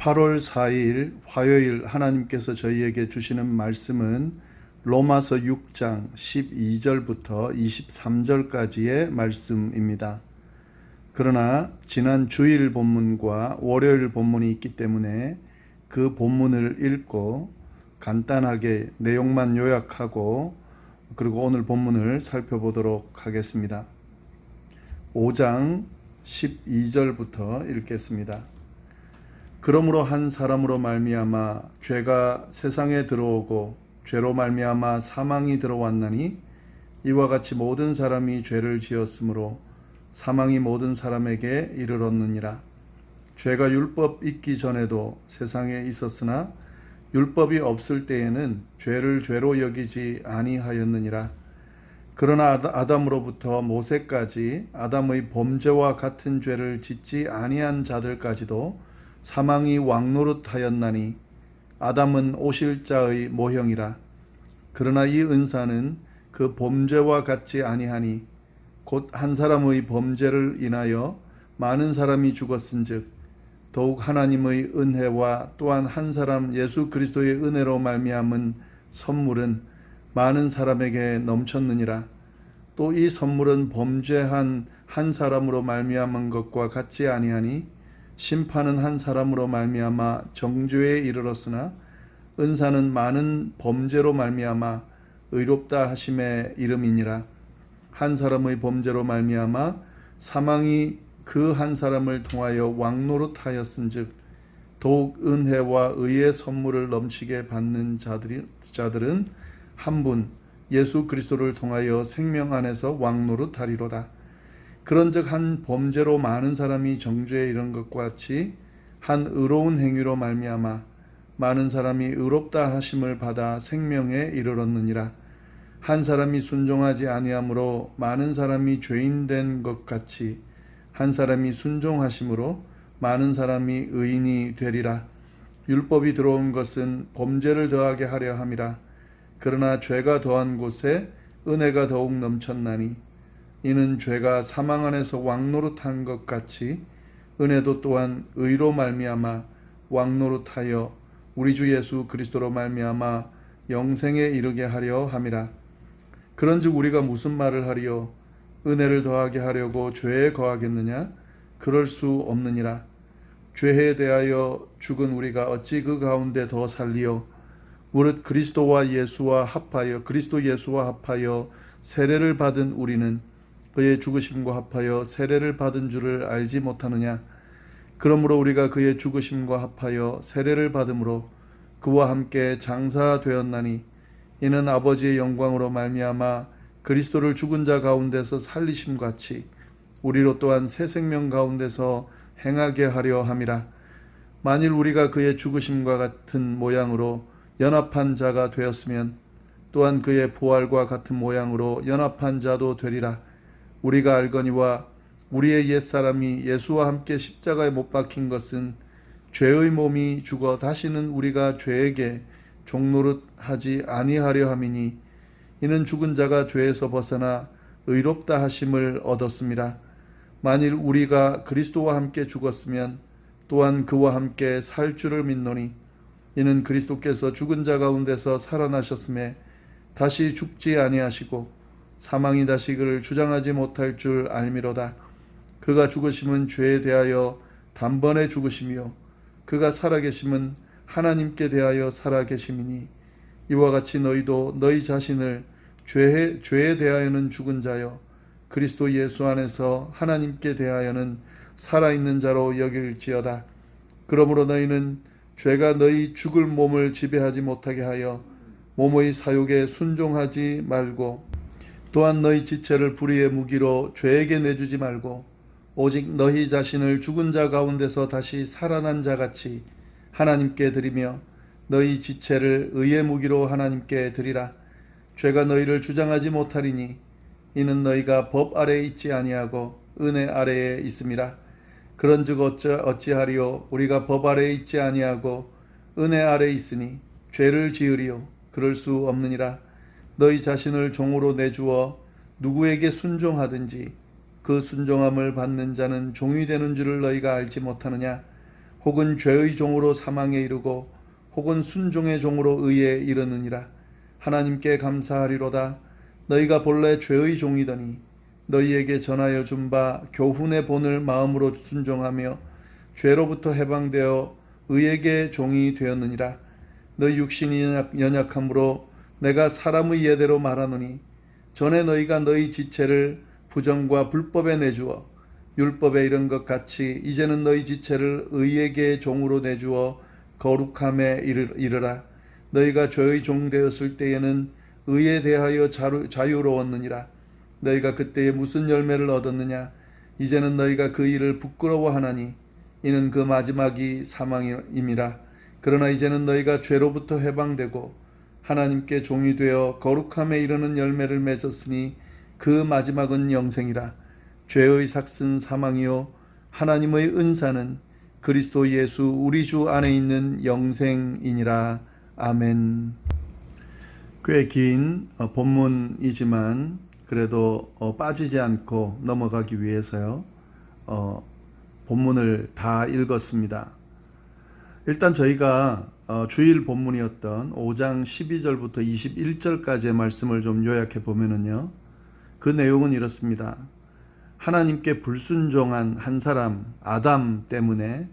8월 4일 화요일 하나님께서 저희에게 주시는 말씀은 로마서 6장 12절부터 23절까지의 말씀입니다. 그러나 지난 주일 본문과 월요일 본문이 있기 때문에 그 본문을 읽고 간단하게 내용만 요약하고 그리고 오늘 본문을 살펴보도록 하겠습니다. 5장 12절부터 읽겠습니다. 그러므로 한 사람으로 말미암아 죄가 세상에 들어오고 죄로 말미암아 사망이 들어왔나니 이와 같이 모든 사람이 죄를 지었으므로 사망이 모든 사람에게 이르렀느니라. 죄가 율법 있기 전에도 세상에 있었으나 율법이 없을 때에는 죄를 죄로 여기지 아니하였느니라. 그러나 아담으로부터 모세까지 아담의 범죄와 같은 죄를 짓지 아니한 자들까지도 사망이 왕노릇하였나니 아담은 오실 자의 모형이라. 그러나 이 은사는 그 범죄와 같지 아니하니 곧 한 사람의 범죄를 인하여 많은 사람이 죽었은즉 더욱 하나님의 은혜와 또한 한 사람 예수 그리스도의 은혜로 말미암은 선물은 많은 사람에게 넘쳤느니라. 또 이 선물은 범죄한 한 사람으로 말미암은 것과 같지 아니하니 심판은 한 사람으로 말미암아 정죄에 이르렀으나 은사는 많은 범죄로 말미암아 의롭다 하심의 이름이니라. 한 사람의 범죄로 말미암아 사망이 그 한 사람을 통하여 왕노릇하였은즉 더욱 은혜와 의의 선물을 넘치게 받는 자들은 한 분 예수 그리스도를 통하여 생명 안에서 왕노릇하리로다. 그런즉 한 범죄로 많은 사람이 정죄에 이른 것과 같이 한 의로운 행위로 말미암아 많은 사람이 의롭다 하심을 받아 생명에 이르렀느니라. 한 사람이 순종하지 아니함으로 많은 사람이 죄인 된 것 같이 한 사람이 순종하심으로 많은 사람이 의인이 되리라. 율법이 들어온 것은 범죄를 더하게 하려 함이라. 그러나 죄가 더한 곳에 은혜가 더욱 넘쳤나니 이는 죄가 사망 안에서 왕노릇한 것 같이 은혜도 또한 의로 말미암아 왕노릇하여 우리 주 예수 그리스도로 말미암아 영생에 이르게 하려 함이라. 그런즉 우리가 무슨 말을 하리요? 은혜를 더하게 하려고 죄에 거하겠느냐? 그럴 수 없느니라. 죄에 대하여 죽은 우리가 어찌 그 가운데 더 살리요? 무릇 그리스도 예수와 합하여 세례를 받은 우리는 그의 죽으심과 합하여 세례를 받은 줄을 알지 못하느냐? 그러므로 우리가 그의 죽으심과 합하여 세례를 받음으로 그와 함께 장사되었나니 이는 아버지의 영광으로 말미암아 그리스도를 죽은 자 가운데서 살리심 같이 우리로 또한 새 생명 가운데서 행하게 하려 함이라. 만일 우리가 그의 죽으심과 같은 모양으로 연합한 자가 되었으면 또한 그의 부활과 같은 모양으로 연합한 자도 되리라. 우리가 알거니와 우리의 옛사람이 예수와 함께 십자가에 못 박힌 것은 죄의 몸이 죽어 다시는 우리가 죄에게 종노릇하지 아니하려 함이니 이는 죽은 자가 죄에서 벗어나 의롭다 하심을 얻었음이라. 만일 우리가 그리스도와 함께 죽었으면 또한 그와 함께 살 줄을 믿노니 이는 그리스도께서 죽은 자 가운데서 살아나셨음에 다시 죽지 아니하시고 사망이 다시 그를 주장하지 못할 줄 알미로다. 그가 죽으심은 죄에 대하여 단번에 죽으시며 그가 살아계심은 하나님께 대하여 살아계심이니 이와 같이 너희도 너희 자신을 죄에 대하여는 죽은 자여 그리스도 예수 안에서 하나님께 대하여는 살아있는 자로 여길지어다. 그러므로 너희는 죄가 너희 죽을 몸을 지배하지 못하게 하여 몸의 사욕에 순종하지 말고 또한 너희 지체를 불의의 무기로 죄에게 내주지 말고 오직 너희 자신을 죽은 자 가운데서 다시 살아난 자같이 하나님께 드리며 너희 지체를 의의 무기로 하나님께 드리라. 죄가 너희를 주장하지 못하리니 이는 너희가 법 아래에 있지 아니하고 은혜 아래에 있음이라. 그런즉 어찌하리요? 우리가 법 아래에 있지 아니하고 은혜 아래에 있으니 죄를 지으리요? 그럴 수 없느니라. 너희 자신을 종으로 내주어 누구에게 순종하든지 그 순종함을 받는 자는 종이 되는 줄을 너희가 알지 못하느냐? 혹은 죄의 종으로 사망에 이르고 혹은 순종의 종으로 의에 이르느니라. 하나님께 감사하리로다. 너희가 본래 죄의 종이더니 너희에게 전하여 준 바 교훈의 본을 마음으로 순종하며 죄로부터 해방되어 의에게 종이 되었느니라. 너희 육신이 연약함으로 내가 사람의 예대로 말하노니 전에 너희가 너희 지체를 부정과 불법에 내주어 율법에 이른 것 같이 이제는 너희 지체를 의에게 종으로 내주어 거룩함에 이르라. 너희가 죄의 종 되었을 때에는 의에 대하여 자유로웠느니라. 너희가 그때에 무슨 열매를 얻었느냐? 이제는 너희가 그 일을 부끄러워하나니 이는 그 마지막이 사망임이라. 그러나 이제는 너희가 죄로부터 해방되고 하나님께 종이 되어 거룩함에 이르는 열매를 맺었으니 그 마지막은 영생이라. 죄의 삭은 사망이요 하나님의 은사는 그리스도 예수 우리 주 안에 있는 영생이니라. 아멘. 꽤 긴 본문이지만 그래도 빠지지 않고 넘어가기 위해서요. 본문을 다 읽었습니다. 일단 저희가 주일 본문이었던 5장 12절부터 21절까지의 말씀을 좀 요약해 보면은요. 그 내용은 이렇습니다. 하나님께 불순종한 한 사람 아담 때문에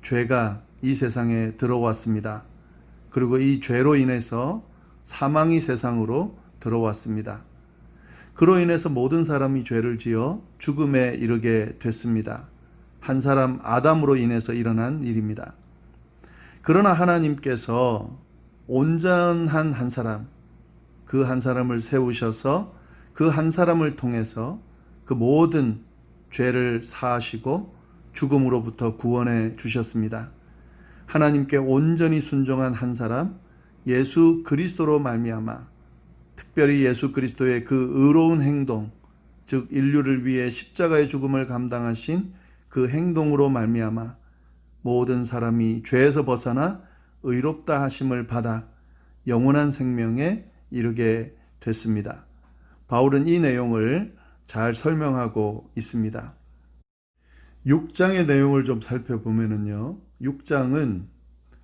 죄가 이 세상에 들어왔습니다. 그리고 이 죄로 인해서 사망이 세상으로 들어왔습니다. 그로 인해서 모든 사람이 죄를 지어 죽음에 이르게 됐습니다. 한 사람 아담으로 인해서 일어난 일입니다. 그러나 하나님께서 온전한 한 사람, 그 한 사람을 세우셔서 그 한 사람을 통해서 그 모든 죄를 사하시고 죽음으로부터 구원해 주셨습니다. 하나님께 온전히 순종한 한 사람, 예수 그리스도로 말미암아 특별히 예수 그리스도의 그 의로운 행동, 즉 인류를 위해 십자가의 죽음을 감당하신 그 행동으로 말미암아 모든 사람이 죄에서 벗어나 의롭다 하심을 받아 영원한 생명에 이르게 됐습니다. 바울은 이 내용을 잘 설명하고 있습니다. 6장의 내용을 좀 살펴보면요. 6장은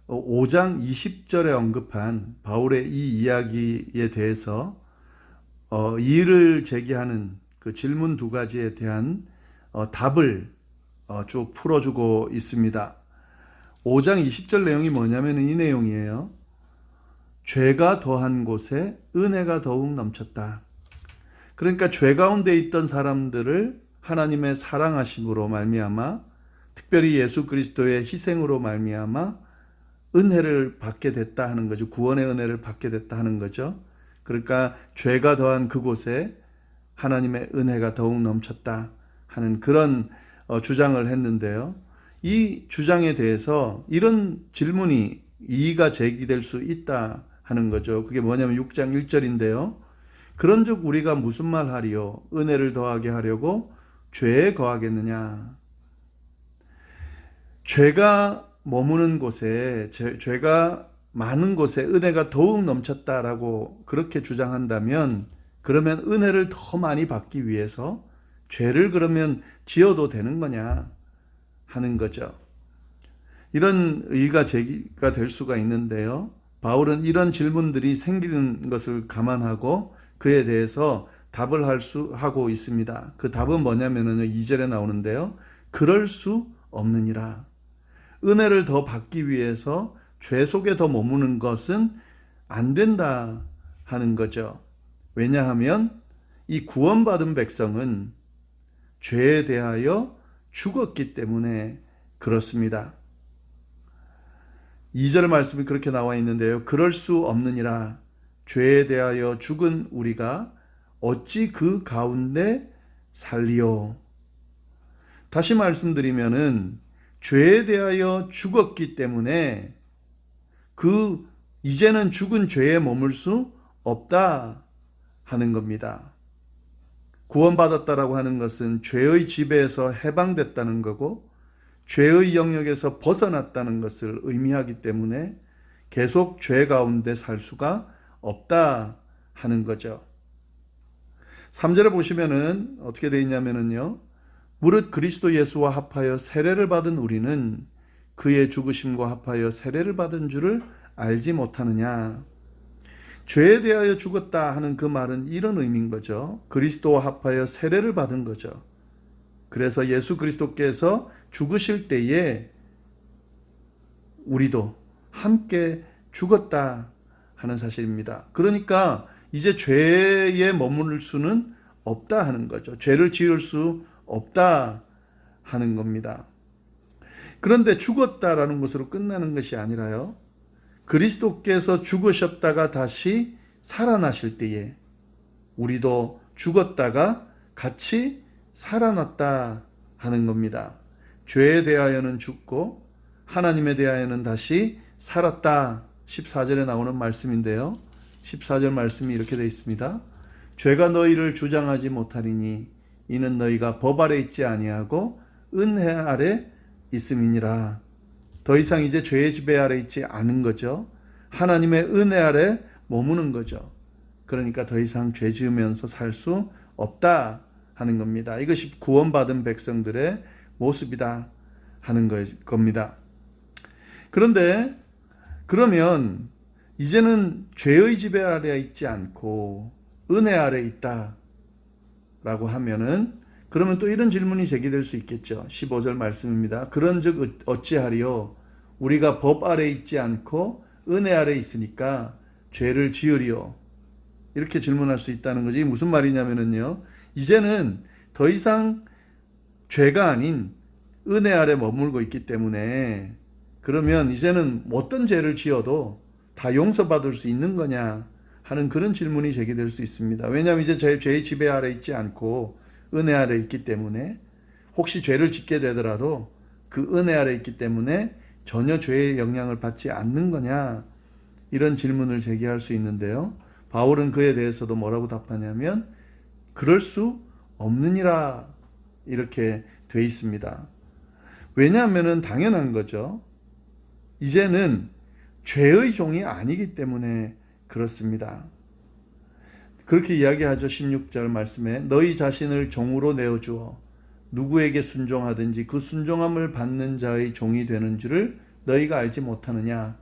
5장 20절에 언급한 바울의 이 이야기에 대해서 이의를 제기하는 그 질문 두 가지에 대한 답을 쭉 풀어주고 있습니다. 5장 20절 내용이 뭐냐면 이 내용이에요. 죄가 더한 곳에 은혜가 더욱 넘쳤다. 그러니까 죄 가운데 있던 사람들을 하나님의 사랑하심으로 말미암아 특별히 예수 그리스도의 희생으로 말미암아 은혜를 받게 됐다 하는 거죠. 구원의 은혜를 받게 됐다 하는 거죠. 그러니까 죄가 더한 그곳에 하나님의 은혜가 더욱 넘쳤다 하는 그런 주장을 했는데요. 이 주장에 대해서 이런 질문이 이의가 제기될 수 있다 하는 거죠. 그게 뭐냐면 6장 1절인데요. 그런즉 우리가 무슨 말 하리요? 은혜를 더하게 하려고 죄에 거하겠느냐? 죄가 머무는 곳에, 죄가 많은 곳에 은혜가 더욱 넘쳤다라고 그렇게 주장한다면 그러면 은혜를 더 많이 받기 위해서 죄를 그러면 지어도 되는 거냐 하는 거죠. 이런 의의가 제기가 될 수가 있는데요. 바울은 이런 질문들이 생기는 것을 감안하고 그에 대해서 답을 하고 있습니다. 그 답은 뭐냐면요. 2절에 나오는데요. 그럴 수 없느니라. 은혜를 더 받기 위해서 죄 속에 더 머무는 것은 안 된다 하는 거죠. 왜냐하면 이 구원받은 백성은 죄에 대하여 죽었기 때문에 그렇습니다. 2절 말씀이 그렇게 나와 있는데요. 그럴 수 없느니라. 죄에 대하여 죽은 우리가 어찌 그 가운데 살리요. 다시 말씀드리면은 죄에 대하여 죽었기 때문에 이제는 죽은 죄에 머물 수 없다 하는 겁니다. 구원받았다라고 하는 것은 죄의 지배에서 해방됐다는 거고 죄의 영역에서 벗어났다는 것을 의미하기 때문에 계속 죄 가운데 살 수가 없다 하는 거죠. 3절에 보시면은 어떻게 되어 있냐면요. 무릇 그리스도 예수와 합하여 세례를 받은 우리는 그의 죽으심과 합하여 세례를 받은 줄을 알지 못하느냐. 죄에 대하여 죽었다 하는 그 말은 이런 의미인 거죠. 그리스도와 합하여 세례를 받은 거죠. 그래서 예수 그리스도께서 죽으실 때에 우리도 함께 죽었다 하는 사실입니다. 그러니까 이제 죄에 머무를 수는 없다 하는 거죠. 죄를 지을 수 없다 하는 겁니다. 그런데 죽었다라는 것으로 끝나는 것이 아니라요. 그리스도께서 죽으셨다가 다시 살아나실 때에 우리도 죽었다가 같이 살아났다 하는 겁니다. 죄에 대하여는 죽고 하나님에 대하여는 다시 살았다. 14절에 나오는 말씀인데요. 14절 말씀이 이렇게 되어 있습니다. 죄가 너희를 주장하지 못하리니 이는 너희가 법 아래 있지 아니하고 은혜 아래 있음이니라. 더 이상 이제 죄의 지배 아래 있지 않은 거죠. 하나님의 은혜 아래 머무는 거죠. 그러니까 더 이상 죄 지으면서 살 수 없다 하는 겁니다. 이것이 구원받은 백성들의 모습이다 하는 겁니다. 그런데 그러면 이제는 죄의 지배 아래 있지 않고 은혜 아래 있다 라고 하면은 그러면 또 이런 질문이 제기될 수 있겠죠. 15절 말씀입니다. 그런즉 어찌하리요? 우리가 법 아래 있지 않고 은혜 아래 있으니까 죄를 지으리요? 이렇게 질문할 수 있다는 거지. 무슨 말이냐면요. 이제는 더 이상 죄가 아닌 은혜 아래 머물고 있기 때문에 그러면 이제는 어떤 죄를 지어도 다 용서받을 수 있는 거냐 하는 그런 질문이 제기될 수 있습니다. 왜냐하면 이제 죄의 지배 아래 있지 않고 은혜 아래 있기 때문에 혹시 죄를 짓게 되더라도 그 은혜 아래 있기 때문에 전혀 죄의 영향을 받지 않는 거냐 이런 질문을 제기할 수 있는데요. 바울은 그에 대해서도 뭐라고 답하냐면 그럴 수 없느니라 이렇게 돼 있습니다. 왜냐하면 당연한 거죠. 이제는 죄의 종이 아니기 때문에 그렇습니다. 그렇게 이야기하죠. 16절 말씀에 너희 자신을 종으로 내어주어 누구에게 순종하든지 그 순종함을 받는 자의 종이 되는 줄을 너희가 알지 못하느냐.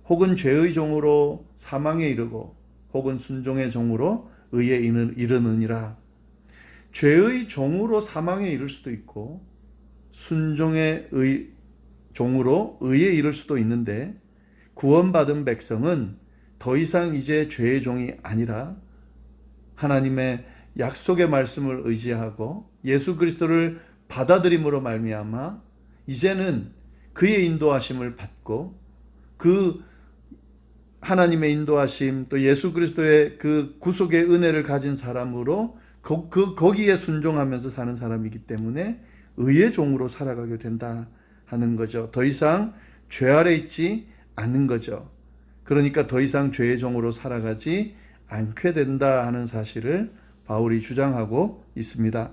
혹은 죄의 종으로 사망에 이르고 혹은 순종의 종으로 의에 이르느니라. 죄의 종으로 사망에 이를 수도 있고 순종의 종으로 의에 이를 수도 있는데 구원받은 백성은 더 이상 이제 죄의 종이 아니라 하나님의 약속의 말씀을 의지하고 예수 그리스도를 받아들임으로 말미암아 이제는 그의 인도하심을 받고 그 하나님의 인도하심 또 예수 그리스도의 그 구속의 은혜를 가진 사람으로 거기에 순종하면서 사는 사람이기 때문에 의의 종으로 살아가게 된다 하는 거죠. 더 이상 죄 아래 있지 않는 거죠. 그러니까 더 이상 죄의 종으로 살아가지 않게 된다 하는 사실을 바울이 주장하고 있습니다.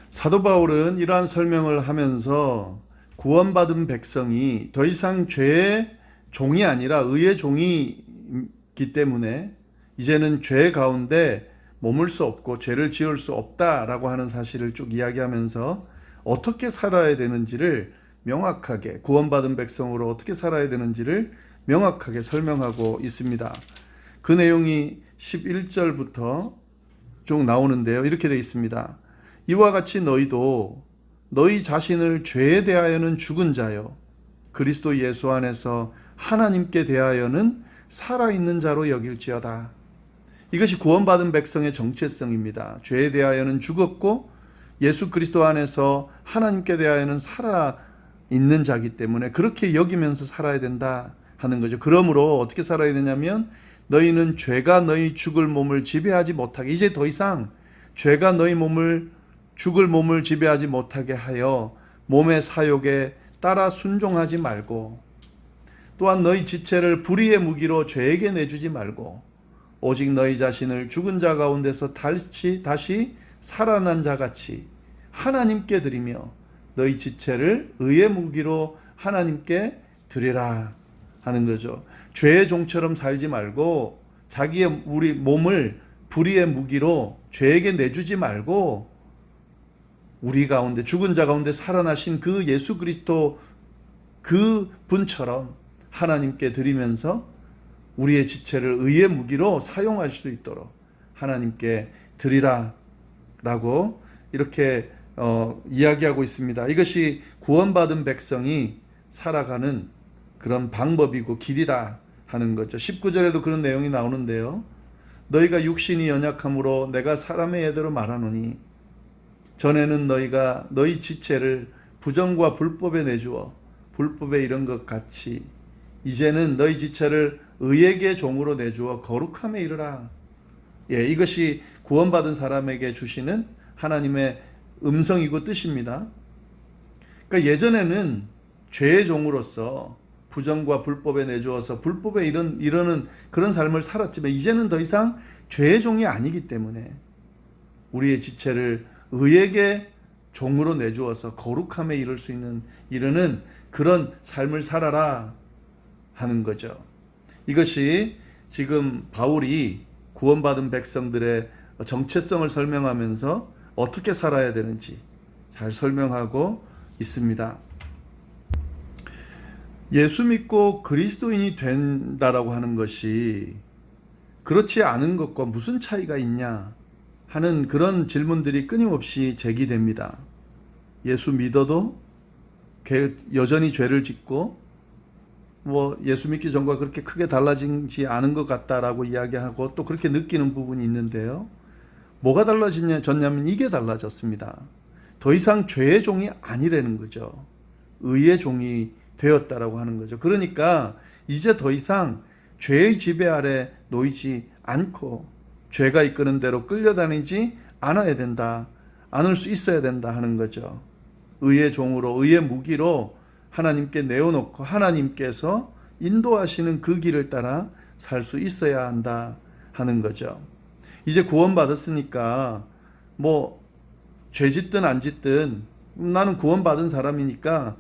사도 바울은 이러한 설명을 하면서 구원받은 백성이 더 이상 죄의 종이 아니라 의의 종이기 때문에 이제는 죄 가운데 머물 수 없고 죄를 지을 수 없다라고 하는 사실을 쭉 이야기하면서 어떻게 살아야 되는지를 명확하게 구원받은 백성으로 어떻게 살아야 되는지를 명확하게 설명하고 있습니다. 그 내용이 11절부터 쭉 나오는데요. 이렇게 되어 있습니다. 이와 같이 너희도 너희 자신을 죄에 대하여는 죽은 자요 그리스도 예수 안에서 하나님께 대하여는 살아있는 자로 여길지어다. 이것이 구원받은 백성의 정체성입니다. 죄에 대하여는 죽었고 예수 그리스도 안에서 하나님께 대하여는 살아있는 자기 때문에 그렇게 여기면서 살아야 된다 하는 거죠. 그러므로 어떻게 살아야 되냐면 너희는 죄가 너희 죽을 몸을 지배하지 못하게 이제 더 이상 죄가 너희 죽을 몸을 지배하지 못하게 하여 몸의 사욕에 따라 순종하지 말고 또한 너희 지체를 불의의 무기로 죄에게 내주지 말고 오직 너희 자신을 죽은 자 가운데서 다시 살아난 자같이 하나님께 드리며 너희 지체를 의의 무기로 하나님께 드리라 하는 거죠. 죄의 종처럼 살지 말고 자기의 우리 몸을 불의의 무기로 죄에게 내주지 말고 우리 가운데 죽은 자 가운데 살아나신 그 예수 그리스도 그 분처럼 하나님께 드리면서 우리의 지체를 의의 무기로 사용할 수 있도록 하나님께 드리라 라고 이렇게 이야기하고 있습니다. 이것이 구원받은 백성이 살아가는 그런 방법이고 길이다 하는 거죠. 19절에도 그런 내용이 나오는데요. 너희가 육신이 연약함으로 내가 사람의 예대로 말하노니 전에는 너희가 너희 지체를 부정과 불법에 내주어 불법에 이른 것 같이 이제는 너희 지체를 의에게 종으로 내주어 거룩함에 이르라. 이것이 구원받은 사람에게 주시는 하나님의 음성이고 뜻입니다. 그러니까 예전에는 죄의 종으로서 부정과 불법에 내주어서 불법에 이르는 그런 삶을 살았지만 이제는 더 이상 죄의 종이 아니기 때문에 우리의 지체를 의에게 종으로 내주어서 거룩함에 이르는 그런 삶을 살아라 하는 거죠. 이것이 지금 바울이 구원받은 백성들의 정체성을 설명하면서 어떻게 살아야 되는지 잘 설명하고 있습니다. 예수 믿고 그리스도인이 된다라고 하는 것이 그렇지 않은 것과 무슨 차이가 있냐 하는 그런 질문들이 끊임없이 제기됩니다. 예수 믿어도 여전히 죄를 짓고 예수 믿기 전과 그렇게 크게 달라지지 않은 것 같다라고 이야기하고 또 그렇게 느끼는 부분이 있는데요. 뭐가 달라졌냐면 이게 달라졌습니다. 더 이상 죄의 종이 아니라는 거죠. 의의 종이 되었다라고 하는 거죠. 그러니까 이제 더 이상 죄의 지배 아래 놓이지 않고 죄가 이끄는 대로 끌려다니지 않아야 된다. 않을 수 있어야 된다 하는 거죠. 의의 종으로 의의 무기로 하나님께 내어놓고 하나님께서 인도하시는 그 길을 따라 살 수 있어야 한다 하는 거죠. 이제 구원받았으니까 죄 짓든 안 짓든 나는 구원받은 사람이니까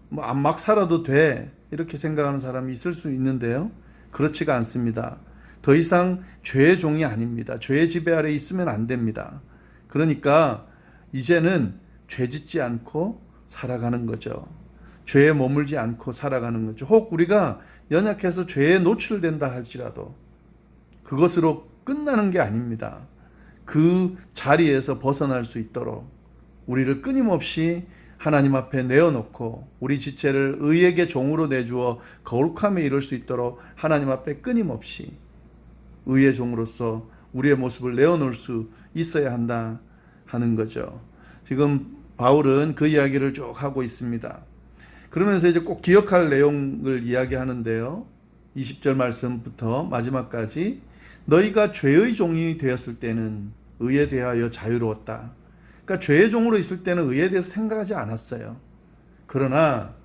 막 살아도 돼 이렇게 생각하는 사람이 있을 수 있는데요. 그렇지가 않습니다. 더 이상 죄의 종이 아닙니다. 죄의 지배 아래 있으면 안 됩니다. 그러니까 이제는 죄 짓지 않고 살아가는 거죠. 죄에 머물지 않고 살아가는 거죠. 혹 우리가 연약해서 죄에 노출된다 할지라도 그것으로 끝나는 게 아닙니다. 그 자리에서 벗어날 수 있도록 우리를 끊임없이 하나님 앞에 내어놓고 우리 지체를 의에게 종으로 내주어 거룩함에 이를 수 있도록 하나님 앞에 끊임없이 의의 종으로서 우리의 모습을 내어놓을 수 있어야 한다 하는 거죠. 지금 바울은 그 이야기를 쭉 하고 있습니다. 그러면서 이제 꼭 기억할 내용을 이야기하는데요. 20절 말씀부터 마지막까지 너희가 죄의 종이 되었을 때는 의에 대하여 자유로웠다. 그러니까 죄의 종으로 있을 때는 의에 대해서 생각하지 않았어요. 그러나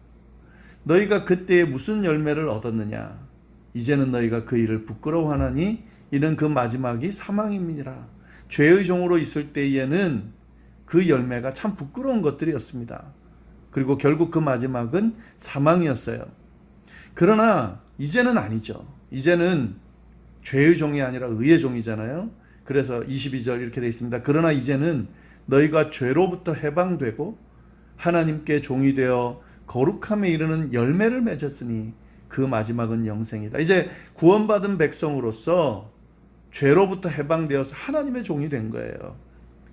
너희가 그때에 무슨 열매를 얻었느냐? 이제는 너희가 그 일을 부끄러워하나니 이는 그 마지막이 사망입니다. 죄의 종으로 있을 때에는 그 열매가 참 부끄러운 것들이었습니다. 그리고 결국 그 마지막은 사망이었어요. 그러나 이제는 아니죠. 이제는 죄의 종이 아니라 의의 종이잖아요. 그래서 22절 이렇게 되어 있습니다. 그러나 이제는 너희가 죄로부터 해방되고 하나님께 종이 되어 거룩함에 이르는 열매를 맺었으니 그 마지막은 영생이다. 이제 구원받은 백성으로서 죄로부터 해방되어서 하나님의 종이 된 거예요.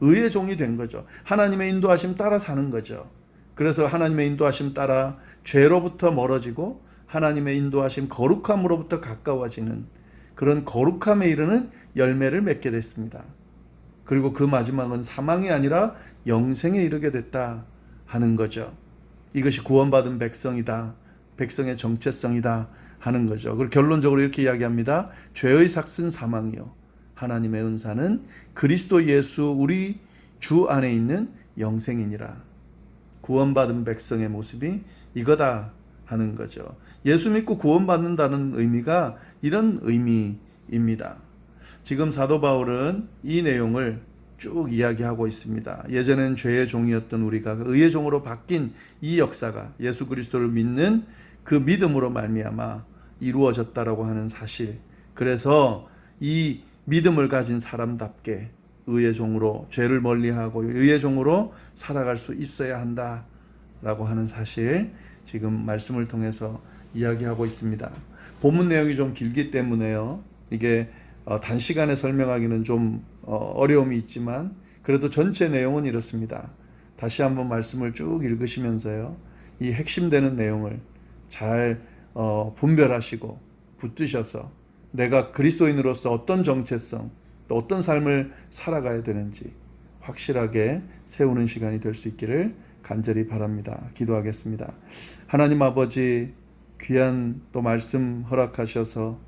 의의 종이 된 거죠. 하나님의 인도하심 따라 사는 거죠. 그래서 하나님의 인도하심 따라 죄로부터 멀어지고 하나님의 인도하심 거룩함으로부터 가까워지는 그런 거룩함에 이르는 열매를 맺게 됐습니다. 그리고 그 마지막은 사망이 아니라 영생에 이르게 됐다 하는 거죠. 이것이 구원받은 백성이다. 백성의 정체성이다 하는 거죠. 그리고 결론적으로 이렇게 이야기합니다. 죄의 삭은 사망이요 하나님의 은사는 그리스도 예수 우리 주 안에 있는 영생이니라. 구원받은 백성의 모습이 이거다 하는 거죠. 예수 믿고 구원받는다는 의미가 이런 의미입니다. 지금 사도 바울은 이 내용을 쭉 이야기하고 있습니다. 예전엔 죄의 종이었던 우리가 의의 종으로 바뀐 이 역사가 예수 그리스도를 믿는 그 믿음으로 말미암아 이루어졌다라고 하는 사실. 그래서 이 믿음을 가진 사람답게 의의 종으로 죄를 멀리하고 의의 종으로 살아갈 수 있어야 한다라고 하는 사실. 지금 말씀을 통해서 이야기하고 있습니다. 본문 내용이 좀 길기 때문에요. 이게 단시간에 설명하기는 좀 어려움이 있지만 그래도 전체 내용은 이렇습니다. 다시 한번 말씀을 쭉 읽으시면서요. 이 핵심되는 내용을 잘 분별하시고 붙드셔서 내가 그리스도인으로서 어떤 정체성, 또 어떤 삶을 살아가야 되는지 확실하게 세우는 시간이 될 수 있기를 간절히 바랍니다. 기도하겠습니다. 하나님 아버지, 귀한 또 말씀 허락하셔서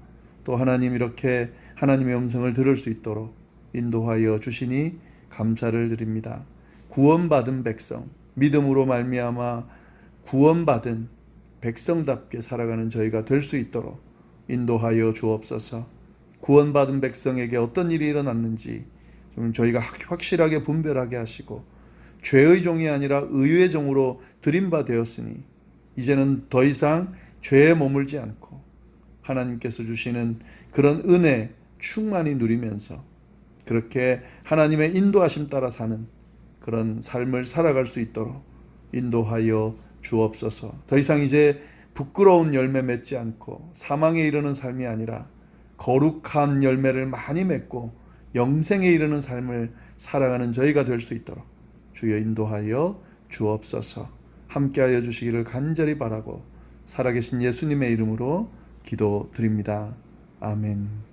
또 하나님 이렇게 하나님의 음성을 들을 수 있도록 인도하여 주시니 감사를 드립니다. 구원받은 백성, 믿음으로 말미암아 구원받은 백성답게 살아가는 저희가 될 수 있도록 인도하여 주옵소서. 구원받은 백성에게 어떤 일이 일어났는지 좀 저희가 확실하게 분별하게 하시고 죄의 종이 아니라 의의 종으로 드림바 되었으니 이제는 더 이상 죄에 머물지 않고 하나님께서 주시는 그런 은혜 충만히 누리면서 그렇게 하나님의 인도하심 따라 사는 그런 삶을 살아갈 수 있도록 인도하여 주옵소서. 더 이상 이제 부끄러운 열매 맺지 않고 사망에 이르는 삶이 아니라 거룩한 열매를 많이 맺고 영생에 이르는 삶을 살아가는 저희가 될 수 있도록 주여 인도하여 주옵소서. 함께하여 주시기를 간절히 바라고 살아계신 예수님의 이름으로 기도드립니다. 아멘.